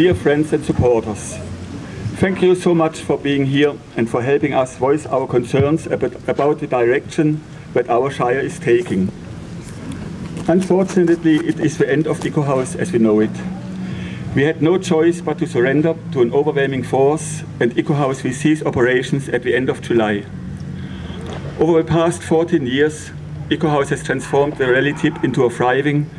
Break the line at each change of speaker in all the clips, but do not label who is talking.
dear friends and supporters, thank you so much for being here and for helping us voice our concerns about the direction that our Shire is taking. Unfortunately, it is the end of Ecohouse as we know it. We had no choice but to surrender to an overwhelming force, and Ecohouse will cease operations at the end of July. Over the past 14 years, Ecohouse has transformed the rally tip into a thriving,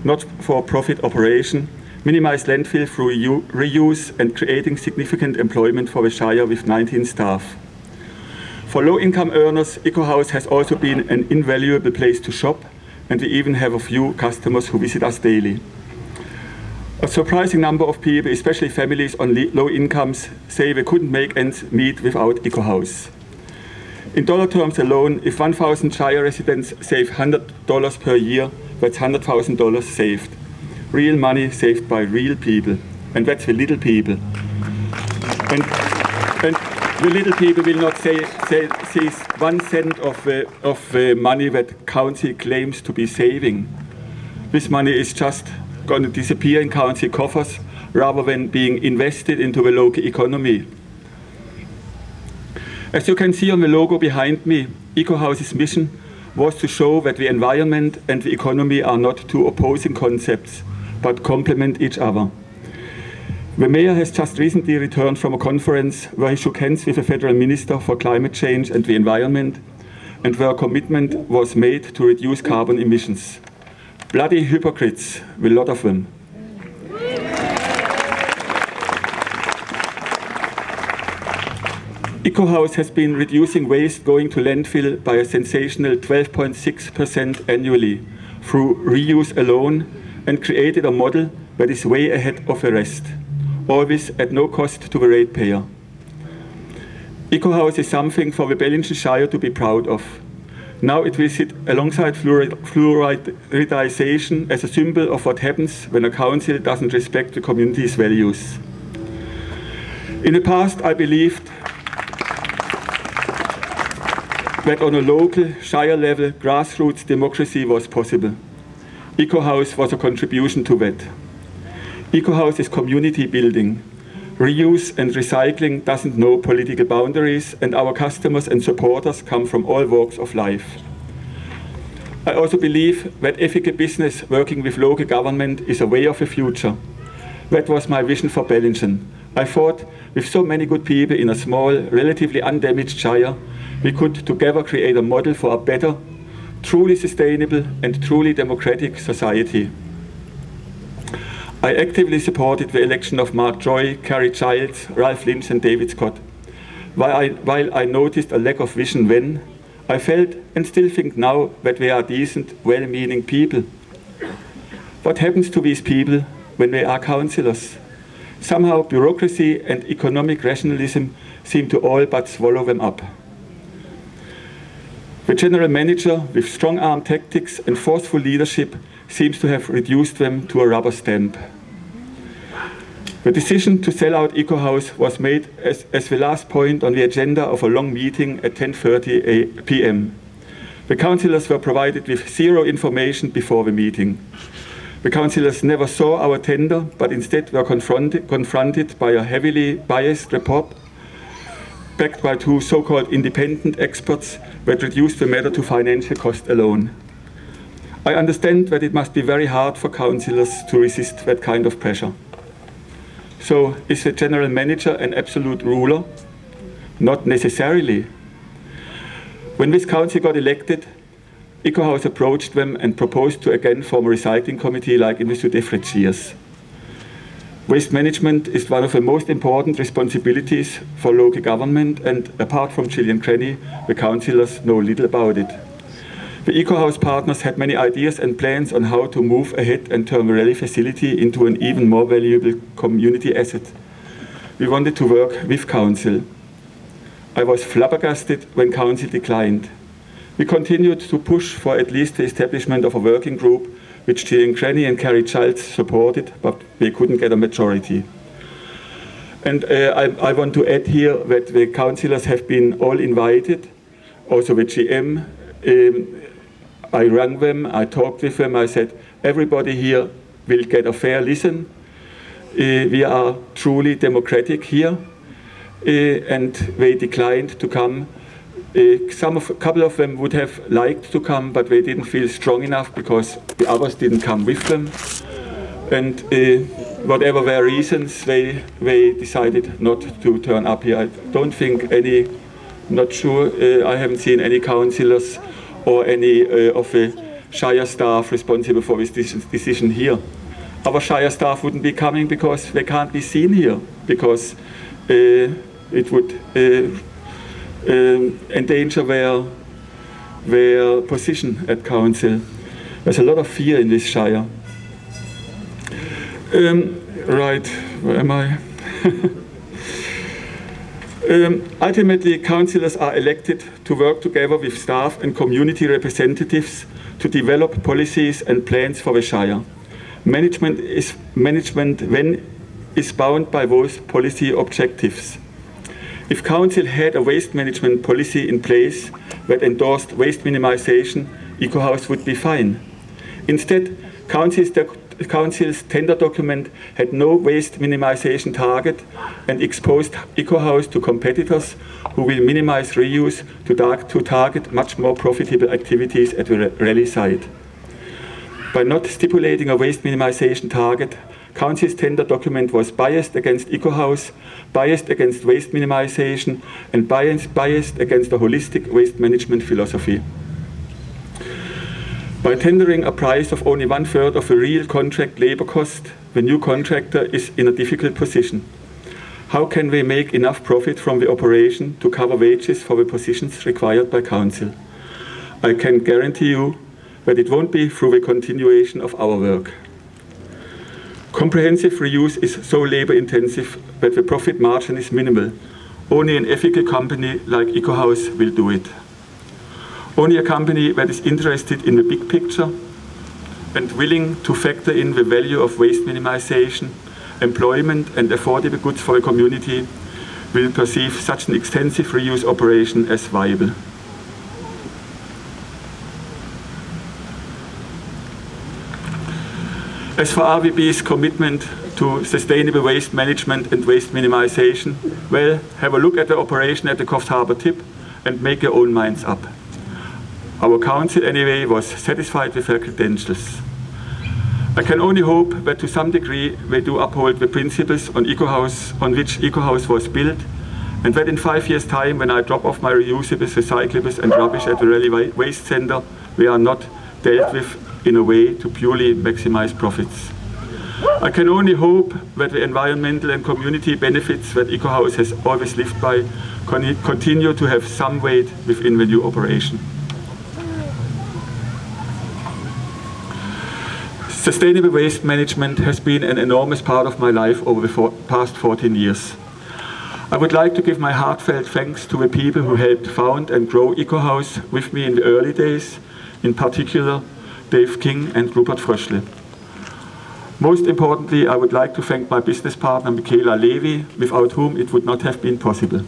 not-for-profit operation, minimized landfill through reuse and creating significant employment for the Shire with 19 staff. For low-income earners, Ecohouse has also been an invaluable place to shop, and we even have a few customers who visit us daily. A surprising number of people, especially families on low incomes, say they couldn't make ends meet without Ecohouse. In dollar terms alone, if 1,000 Shire residents save $100 per year, that's $100,000 saved. Real money saved by real people, and that's the little people. And the little people will not seize 1 cent of the money that council claims to be saving. This money is just going to disappear in council coffers rather than being invested into the local economy. As you can see on the logo behind me, Ecohouse's mission was to show that the environment and the economy are not two opposing concepts, but complement each other. The mayor has just recently returned from a conference where he shook hands with the federal minister for climate change and the environment, and where a commitment was made to reduce carbon emissions. Bloody hypocrites, a lot of them. Ecohouse has been reducing waste going to landfill by a sensational 12.6% annually through reuse alone, and created a model that is way ahead of the rest, always at no cost to the ratepayer. Ecohouse is something for the Bellingen Shire to be proud of. Now it will sit alongside fluoridization as a symbol of what happens when a council doesn't respect the community's values. In the past, I believed that on a local, Shire level, grassroots democracy was possible. Ecohouse was a contribution to that. Ecohouse is community building. Reuse and recycling doesn't know political boundaries, and our customers and supporters come from all walks of life. I also believe that ethical business working with local government is a way of the future. That was my vision for Bellingen. I thought with so many good people in a small, relatively undamaged Shire, we could together create a model for a better, truly sustainable and truly democratic society. I actively supported the election of Mark Joy, Carrie Childs, Ralph Lynch and David Scott. While I noticed a lack of vision then, I felt and still think now that they are decent, well-meaning people. What happens to these people when they are councillors? Somehow bureaucracy and economic rationalism seem to all but swallow them up. The general manager, with strong-arm tactics and forceful leadership, seems to have reduced them to a rubber stamp. The decision to sell out Ecohouse was made as the last point on the agenda of a long meeting at 10:30 p.m. The councillors were provided with zero information before the meeting. The councillors never saw our tender, but instead were confronted by a heavily biased report backed by two so-called independent experts that reduced the matter to financial cost alone. I understand that it must be very hard for councillors to resist that kind of pressure. So, is the general manager an absolute ruler? Not necessarily. When this council got elected, Ecohouse approached them and proposed to again form a recycling committee like in the Sudefred years. Waste management is one of the most important responsibilities for local government, and apart from Gillian Crenny, the councillors know little about it. The Ecohouse partners had many ideas and plans on how to move ahead and turn the rally facility into an even more valuable community asset. We wanted to work with council. I was flabbergasted when council declined. We continued to push for at least the establishment of a working group, which Gillian Crenny and Carrie Childs supported, but they couldn't get a majority. And I want to add here that the councillors have been all invited, also the GM. I rang them, I talked with them, I said, everybody here will get a fair listen. we are truly democratic here, and they declined to come. A couple of them would have liked to come, but they didn't feel strong enough because the others didn't come with them. And whatever their reasons, they decided not to turn up here. I don't think any, not sure, I haven't seen any councillors or any of the Shire staff responsible for this decision here. Our Shire staff wouldn't be coming because they can't be seen here, because it would endanger their position at council. There's a lot of fear in this Shire. Right, where am I? Ultimately, councillors are elected to work together with staff and community representatives to develop policies and plans for the Shire. Management then is bound by those policy objectives. If council had a waste management policy in place that endorsed waste minimisation, Ecohouse would be fine. Instead, council's tender document had no waste minimisation target and exposed Ecohouse to competitors who will minimise reuse to target much more profitable activities at the rally site. By not stipulating a waste minimisation target, Council's tender document was biased against Ecohouse, biased against waste minimisation, and biased against a holistic waste management philosophy. By tendering a price of only 1/3 of the real contract labour cost, the new contractor is in a difficult position. How can they make enough profit from the operation to cover wages for the positions required by Council? I can guarantee you that it won't be through the continuation of our work. Comprehensive reuse is so labour intensive that the profit margin is minimal. Only an ethical company like Ecohouse will do it. Only a company that is interested in the big picture and willing to factor in the value of waste minimisation, employment and affordable goods for the community will perceive such an extensive reuse operation as viable. As for RVB's commitment to sustainable waste management and waste minimisation, well, have a look at the operation at the Coffs Harbour tip and make your own minds up. Our council, anyway, was satisfied with their credentials. I can only hope that to some degree they do uphold the principles on which Ecohouse was built, and that in 5 years' time, when I drop off my reusables, recyclables and rubbish at the Rally Waste Centre, they are not dealt with in a way to purely maximise profits. I can only hope that the environmental and community benefits that Ecohouse has always lived by continue to have some weight within the new operation. Sustainable waste management has been an enormous part of my life over the past 14 years. I would like to give my heartfelt thanks to the people who helped found and grow Ecohouse with me in the early days, in particular Dave King and Rupert Fröschle. Most importantly, I would like to thank my business partner Michaela Levy, without whom it would not have been possible.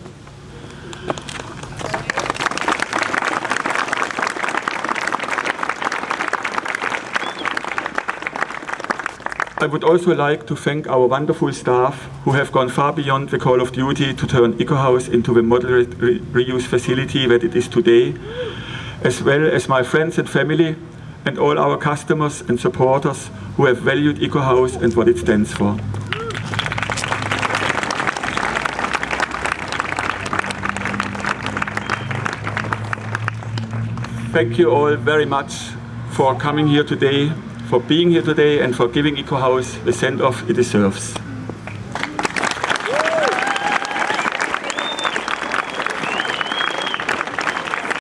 I would also like to thank our wonderful staff who have gone far beyond the call of duty to turn Ecohouse into the model reuse facility that it is today, as well as my friends and family and all our customers and supporters who have valued Ecohouse and what it stands for. Thank you all very much for coming here today, for being here today and for giving Ecohouse the send-off it deserves.